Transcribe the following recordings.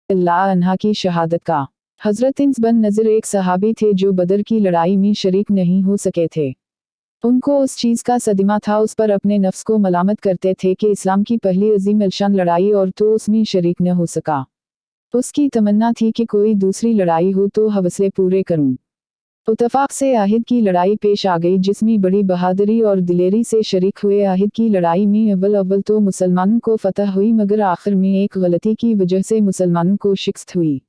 अल्लाह अन्हा की शहादत का। हज़रत इन्स बन नज़र एक सहाबी थे जो बदर की लड़ाई में शरीक नहीं हो सके थे। उनको उस चीज़ का सदमा था, उस पर अपने नफ्स को मलामत करते थे कि इस्लाम की पहली अजीम अलशान लड़ाई और तो उसमें शरीक न हो सका। उसकी तमन्ना थी कि कोई दूसरी लड़ाई हो तो हवसले पूरे करूं। इत्तफाक से आहिद की लड़ाई पेश आ गई जिसमें बड़ी बहादुरी और दिलेरी से शरीक हुए। आहिद की लड़ाई में अव्वल तो मुसलमानों को फतह हुई, मगर आखिर में एक गलती की वजह से मुसलमानों को शिकस्त हुई।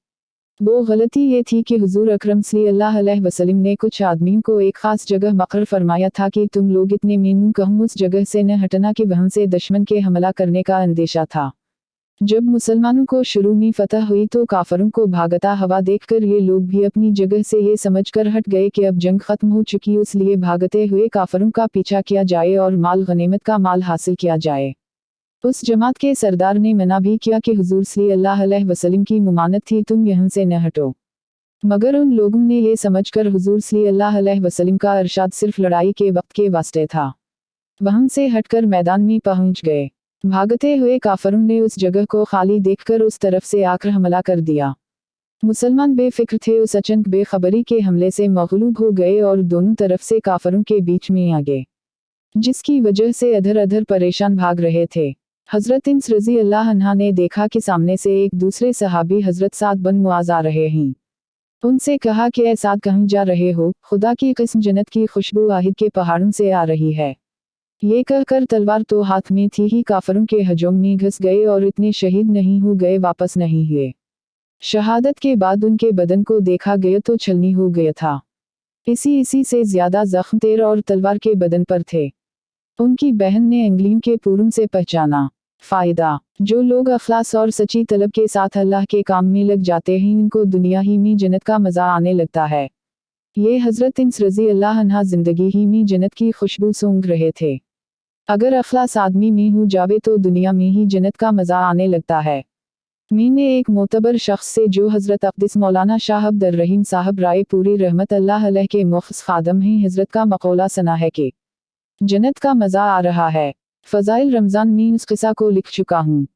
वो गलती ये थी कि हुजूर अकरम सल्लल्लाहु अलैहि वसल्लम ने कुछ आदमियों को एक ख़ास जगह मक़र्र फरमाया था कि तुम लोग इतने मेनू कहूँ उस जगह से न हटना कि वहाँ से दुश्मन के हमला करने का अंदेशा था। जब मुसलमानों को शुरू में फतह हुई तो काफरों को भागता हवा देखकर ये लोग भी अपनी जगह से ये समझकर हट गए कि अब जंग खत्म हो चुकी, इसलिए भागते हुए काफरों का पीछा किया जाए और माल गनीमत का माल हासिल किया जाए। उस जमात के सरदार ने मना भी किया कि हुजूर सल्लल्लाहु अलैहि वसल्लम की मुमानत थी, तुम यहाँ से न हटो। मगर उन लोगों ने ये समझकर हुजूर सल्लल्लाहु अलैहि वसल्लम का इरशाद सिर्फ लड़ाई के वक्त के वास्ते था, वहाँ से हटकर मैदान में पहुँच गए। भागते हुए काफरों ने उस जगह को खाली देखकर उस तरफ से आकर हमला कर दिया। मुसलमान बेफिक्र थे, उस अचानक बेखबरी के हमले से मगलूब हो गए और दोनों तरफ से काफरों के बीच में आ गए, जिसकी वजह से अधर अधर परेशान भाग रहे थे। हज़रत इन्स रज़ी अल्लाह अन्हा ने देखा कि सामने से एक दूसरे सहाबी हज़रत साद बन मुआज़ आ रहे हैं। उनसे कहा कि ऐ साद कहाँ जा रहे हो? खुदा की किस्म जन्नत की खुशबू आहिद के पहाड़ों से आ रही है। ये कहकर तलवार तो हाथ में थी ही काफरों के हजूम में घुस गए और इतने शहीद नहीं हो गए, वापस नहीं हुए। शहादत के बाद उनके बदन को देखा गया तो छलनी हो गया था। इसी से ज़्यादा जख्म तीर और तलवार के बदन पर थे। उनकी बहन ने अंगुलियों के पूरम से पहचाना। फ़ायदा: जो लोग अखलास और सच्ची तलब के साथ अल्लाह के काम में लग जाते हैं उनको दुनिया ही में जन्नत का मज़ा आने लगता है। ये हज़रत इन्स रज़ी अल्लाह अन्हा ज़िंदगी ही में जन्नत की खुशबू सूंघ रहे थे। अगर अखलास आदमी में हो जावे तो दुनिया में ही जन्नत का मज़ा आने लगता है। मैंने एक मोतबर शख्स से, जो हज़रत अक़दस मौलाना शाह अब्दुर रहीम साहब रायपुरी रहमत अल्लाह अलैह के मुख़्लिस खादम हैं, हज़रत का मक़ौला सुना है कि जन्नत का मज़ा आ रहा है। फ़ज़ाइल रमज़ान में उस क़िस्सा को लिख चुका हूँ।